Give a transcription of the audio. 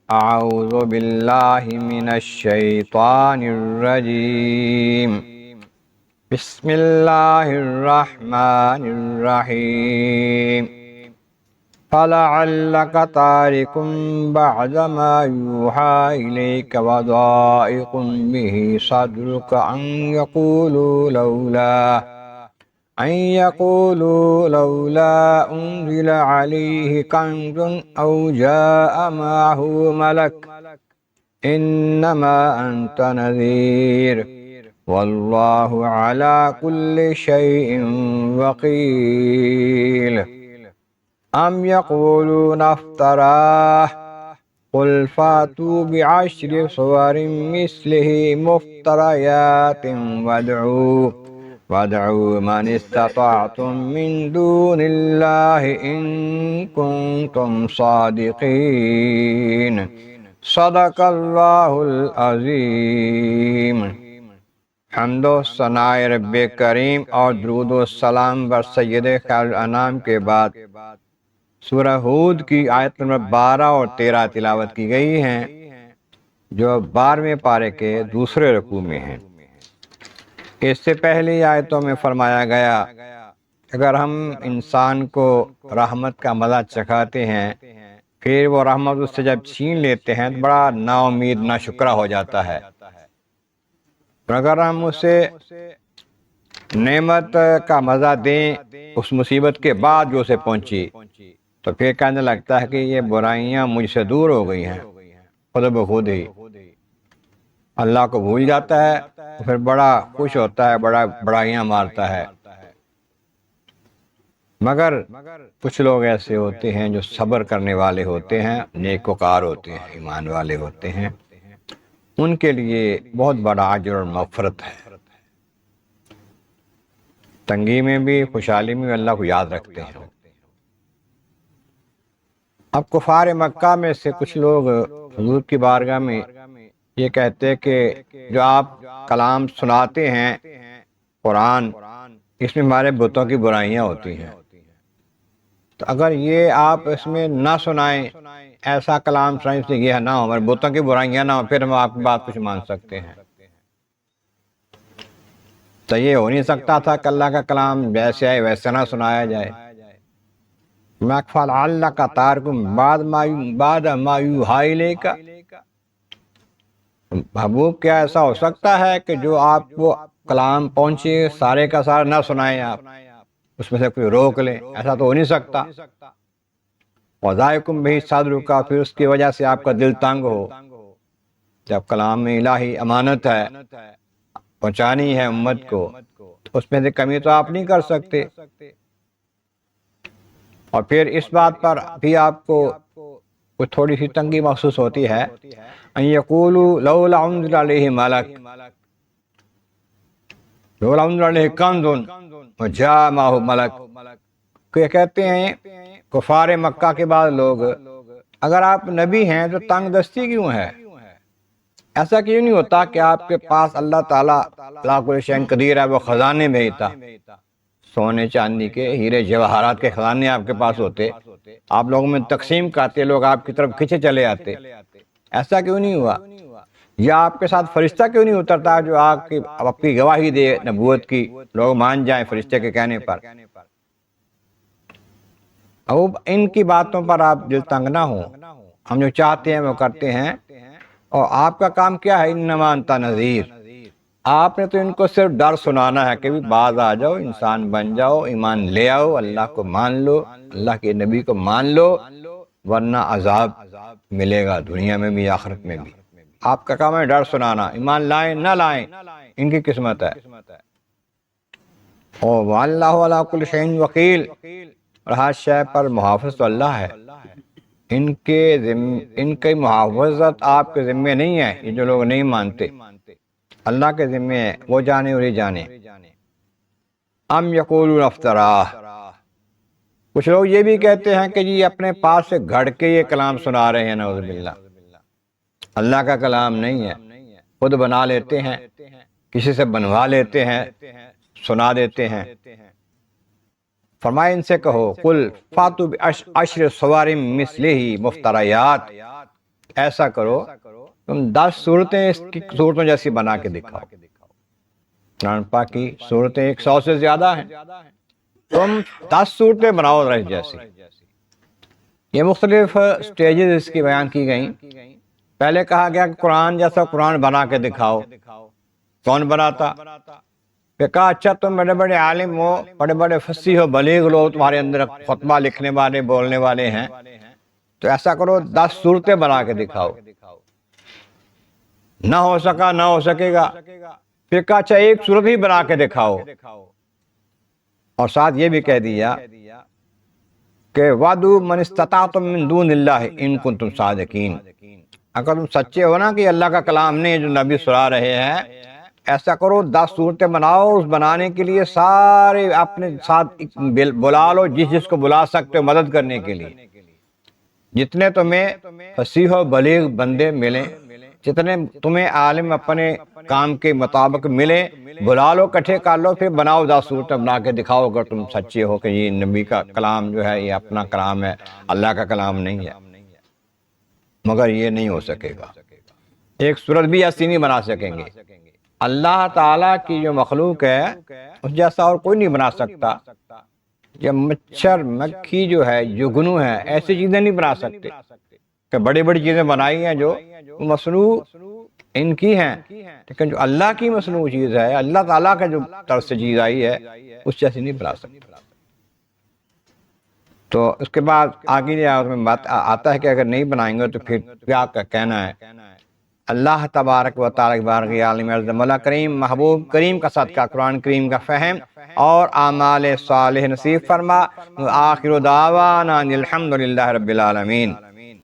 اعوذ باللہ من الشیطان الرجیم بسم اللہ الرحمن الرحیم فلعلک تارک بعد ما یوحی الیک وضائق به صدرک أن يقولوا لولا أنزل عليه كنز أو جاء معه ملك إنما أنت نذير والله على كل شيء وكيل أم يقولون افتراه قل فاتوا بعشر صور مثله مفتريات وادعوا من استطعتم من دون الله إن كنتم صادقين صدق اللہ العظیم۔ حمد و ثناء رب کریم اور درود و سلام بر سید خیر الانام کے بعد سورہ ہود کی آیت نمبر 12 اور 13 تلاوت کی گئی ہیں، جو 12ویں پارے کے دوسرے رکوع میں ہیں۔ اس سے پہلی آیتوں میں فرمایا گیا اگر ہم انسان کو رحمت کا مزہ چکھاتے ہیں پھر وہ رحمت اس سے جب چھین لیتے ہیں تو بڑا نا امید نا شکرہ ہو جاتا ہے، اور اگر ہم اسے نعمت کا مزہ دیں اس مصیبت کے بعد جو اسے پہنچی تو پھر کہنے لگتا ہے کہ یہ برائیاں مجھ سے دور ہو گئی ہیں، خود بخود ہی اللہ کو بھول جاتا ہے، پھر بڑا خوش ہوتا ہے، بڑا بڑائیاں مارتا ہے۔ مگر کچھ لوگ ایسے ہوتے ہیں جو صبر کرنے والے ہوتے ہیں، نیکوکار ہوتے ہیں، ایمان والے ہوتے ہیں، ان کے لیے بہت بڑا اجر اور مغفرت ہے، تنگی میں بھی خوشحالی میں بھی اللہ کو یاد رکھتے ہیں۔ اب کفار مکہ میں سے کچھ لوگ حضور کی بارگاہ میں یہ کہتے ہیں کہ جو آپ کلام سناتے ہیں قرآن، اس میں ہمارے بتوں کی برائیاں ہوتی ہیں، تو اگر یہ آپ اس میں نہ سنائیں، ایسا کلام سنائیں سے یہ نہ ہو، ہمارے بتوں کی برائیاں نہ ہو، پھر ہم آپ کی بات کچھ مان سکتے ہیں۔ تو یہ ہو نہیں سکتا تھا کہ اللہ کا کلام جیسے آئے ویسے نہ سنایا جائے۔ فَلَعَلَّكَ تَارِكٌ بَعْدَ مَا يُوحَىٰ إِلَيْكَ، محبوب کیا ایسا ہو سکتا ہے کہ جو آپ کو کلام پہنچے سارے کا سارا نہ سنائیں، آپ اس میں سے کوئی روک لیں؟ ایسا تو ہو نہیں سکتا۔ وَضَائِقٌ بِهِ صَدْرُكَ، پھر اس کی وجہ سے آپ کا دل تنگ ہو، جب کلام الہی امانت ہے، پہنچانی ہے امت کو، تو اس میں سے کمی تو آپ نہیں کر سکتے، اور پھر اس بات پر بھی آپ کو کچھ تھوڑی سی تنگی محسوس ہوتی ہے۔ ان یقولوا لولا انزل علیہ ملک، لولا انزل علیہ کنز وجاء معہ ملک، کہ کہتے ہیں کفار مکہ کے بعد لوگ اگر آپ نبی ہیں تو تنگ دستی کیوں ہے؟ ایسا کیوں نہیں ہوتا کہ آپ کے پاس اللہ تعالیٰ علی کل شیء قدیر ہے، وہ خزانے بھیجتا، سونے چاندی کے ہیرے جواہرات کے خزانے آپ کے پاس ہوتے، آپ لوگوں میں تقسیم کرتے، لوگ آپ کی طرف کھینچے چلے آتے۔ ایسا کیوں نہیں ہوا؟ یا آپ کے ساتھ فرشتہ کیوں نہیں اترتا جو آپ کی گواہی دے نبوت کی، لوگ مان جائیں فرشتے کے کہنے پر؟ اب ان کی باتوں پر آپ دل تنگ نہ ہوں، ہم جو چاہتے ہیں وہ کرتے ہیں، اور آپ کا کام کیا ہے؟ انما انت نذیر، آپ نے تو ان کو صرف ڈر سنانا ہے کہ بھی باز آ جاؤ، انسان بن جاؤ، ایمان لے آؤ، اللہ کو مان لو، اللہ کے نبی کو مان لو، ورنہ عذاب ملے گا دنیا میں بھی آخرت میں بھی۔ آپ کا کام ہے ڈر سنانا، ایمان لائیں نہ لائیں ان کی قسمت ہے۔ اور وَاللَّهُ عَلَىٰ كُلِّ شَيْءٍ وَكِيلٌ، اور ہر شے پر محافظ تو اللہ ہے، ان کی محافظت آپ کے ذمے نہیں ہے، یہ جو لوگ نہیں مانتے اللہ کے ذمے ہے، وہ جانے اور یہ جانے۔ ام یقولون افتراہ، کچھ لوگ یہ بھی کہتے ہیں کہ جی اپنے پاس سے گھڑ کے یہ کلام سنا رہے ہیں، نعوذ باللہ، اللہ کا کلام نہیں ہے، خود بنا لیتے ہیں، کسی سے بنوا لیتے ہیں، سنا دیتے ہیں۔ فرمائے ان سے کہو قل فاتوا بعشر صور مثلہ مفتریات، ایسا کرو تم 10 صورتیں اس کی صورتوں جیسی بنا کے دکھاؤ. قرآن پاک کی صورتیں 100 سے زیادہ ہیں، تم 10 صورتیں بناؤ رہ جیسی. یہ مختلف سٹیجز اس کی بیان کی گئیں. پہلے کہا گیا کہ قرآن جیسا قرآن بنا کے دکھاؤ. کون بناتا؟ پھر کہا اچھا تم بڑے بڑے عالم ہو، بڑے بڑے فصیح ہو، بلیغ لوگ تمہارے اندر خطبہ لکھنے والے بولنے والے ہیں، تو ایسا کرو 10 صورتیں بنا کے دکھاؤ. نہ ہو سکا، نہ ہو سکے گا. پھر کہا اچھا ایک صورت ہی بنا کے دکھاؤ، اور ساتھ یہ بھی کہہ دیا کہ وَعْدُوا مَنِ اسْتَطَعْتُم مِّن دُونِ اللَّهِ إِن كُنتُم صَادِقِينَ. اگر تم سچے ہو نا کہ اللہ کا کلام نہیں جو نبی سنا رہے ہیں، ایسا کرو 10 صورتیں بناؤ. اس بنانے کے لیے سارے اپنے ساتھ بلا لو، جس جس کو بلا سکتے ہو مدد کرنے کے لیے. جتنے تمہیں فصیح و بلیغ بندے ملیں، جتنے تمہیں عالم اپنے کام کے مطابق ملے، بلا لو، اکٹھے کر لو، پھر بناؤ 10 صورتیں بنا کے دکھاؤ. اگر تم سچے ہو کہ یہ نبی کا کلام جو ہے یہ اپنا کلام ہے، اللہ کا کلام نہیں ہے. مگر یہ نہیں ہو سکے گا، ایک صورت بھی ایسی نہیں بنا سکیں گے. اللہ تعالیٰ کی جو مخلوق ہے اس جیسا اور کوئی نہیں بنا سکتا. یہ مچھر مکھی جو ہے، جگنو ہے، ایسی چیزیں نہیں بنا سکتے. کہ بڑی بڑی چیزیں بنائی ہیں جو مصنوع ان کی ہیں، لیکن جو اللہ کی مصنوع چیز ہے، اللہ تعالیٰ کا جو طرف سے چیز آئی ہے، اس جیسی نہیں بنا سکتے. تو اس کے بعد آگے میں بات آتا ہے کہ اگر نہیں بنائیں گے تو پھر کیا کہنا ہے. اللہ تبارک و تعالیٰ بارک عالم اعظم اللہ کریم محبوب کریم کا صدقہ قرآن کریم کا فہم اور اعمال صالح نصیب فرما. آخر دعوانا الحمد للہ رب العالمین.